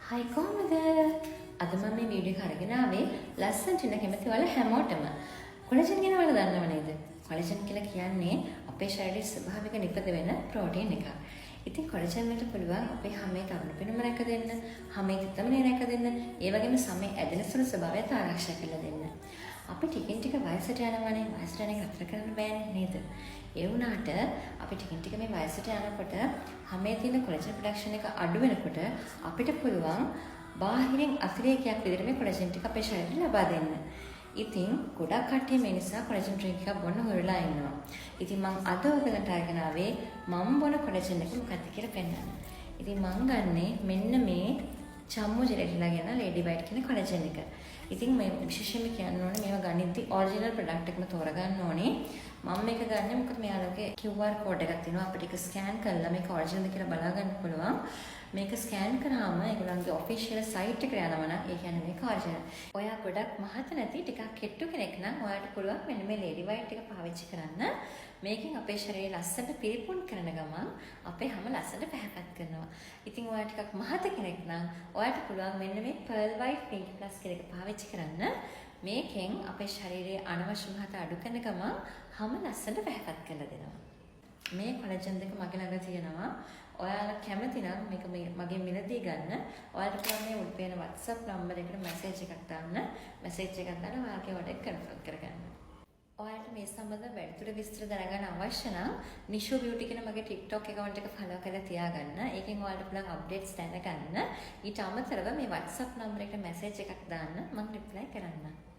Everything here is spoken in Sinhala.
හයි කොහමද? අද මම මේ වීඩියෝ එක අරගෙන ආවේ ලස්සනට ඉන්න කැමති ඔයාලා හැමෝටම. කොලජන් ගැන ඔයාලා දන්නව නේද? කොලජන් කියලා කියන්නේ අපේ ශරීරයේ ස්වභාවික නිපද වෙන ප්‍රෝටීන් එකක්. ඉතින් කොලජන් වලට පුළුවන් අපේ හැමේ තරුණ පෙනුම රැක දෙන්න, හැමේ තෙතමනේ රැක දෙන්න, ඒ වගේම සමේ ඇදෙන සුළු ස්වභාවයත් ආරක්ෂා කරලා දෙන්න. අපි ටිකින් ටික වයසට යනවනේ, වයසට යන එක නතර කරන්න බෑනේ නේද? ඒ වුණාට අපි ටිකින් ටික මේ වයසට යනකොට හැමේ තියෙන කොලජන් ප්‍රොඩක්ෂන් එක අඩු වෙනකොට අපිට පුළුවන් බාහිරින් අතිරේකයක් විදිහට මේ කොලජන් ටික අපේ ශරීරයට ලබා දෙන්න. ඉතින් ගොඩක් කට්ටිය මේ නිසා කොලජන් ඩ්‍රින්ක් එකක් බොන්න හොරලා ඉන්නවා. ඉතින් මම අද ඔයගලන්ට අරගෙන ආවේ මම බොන කොලජන් එක මොකක්ද කියලා පෙන්නන්න. ඉතින් මම ගන්නෙ මෙන්න මේ චම්මු ජෙලටිලා කියන ලේඩි වයිට් කියන කොලජන් එක. ඉතින් මේ විශේෂයෙන්ම කියන්න ඕනේ මේවා ගනිද්දි ඔරිජිනල් ප්‍රොඩක්ට් එකම තෝරගන්න ඕනේ. මම මේක ගන්නෙ මොකද මෙයාලගේ QR කෝඩ් එකක් තියෙනවා අපිට ඒක ස්කෑන් කරලා මේක ඔරිජිනල්ද කියලා බලා ගන්න පුළුවන්. මේක ස්කෑන් කරාම ඒගොල්ලන්ගේ ඔෆිෂියල් සයිට් එකට යනවා නම් ඒ කියන්නේ මේක ඔරිජිනල්. ඔයා ගොඩක් මහත නැති ටිකක් කෙට්ටු කෙනෙක් නම් ඔයාලට පුළුවන් මෙන්න මේ ලේඩි වයිට් එක පාවිච්චි කරන්න. මේකෙන් අපේ ශරීරය ලස්සනට පිරිපුන් කරන ගමන් අපේ හැම ලස්සනට පැහැපත් කරනවා. ඉතින් ඔයා ටිකක් මහත කෙනෙක් නම් ඔයාට පුළුවන් මෙන්න මේ Pearl White Pink Plus කියන එක පාවිච්චි කරන්න. මේකෙන් අපේ ශරීරයේ අනවශ්‍ය මහත අඩු කරන ගමන් හැම ලස්සනට පැහැපත් කරලා දෙනවා. මේ කොලජන් දෙක මගේ ළඟ තියෙනවා. ඔයාලා කැමති නම් මේක මගේ මිලදී ගන්න. ඔයාලට පුළුවන් මේ උඩ පේන WhatsApp නම්බර් එකට මැසේජ් එකක් දාන්න. මැසේජ් එකක් දාලා ඔයාගේ ඔඩර් කන්ෆර්ම් කරගන්න. ඔයාලට මේ සම්බන්ධව වැඩිදුර විස්තර දැනගන්න අවශ්‍ය නම් නිෂෝ බියුටි කියන මගේ TikTok account එක follow කරලා තියාගන්න. ඒකෙන් ඔයාලට පුළුවන් අප්ඩේට්ස් දැනගන්න. ඊට අමතරව මේ WhatsApp නම්බර් එකට මැසේජ් එකක් දාන්න මම රිප්ලයි කරන්නම්.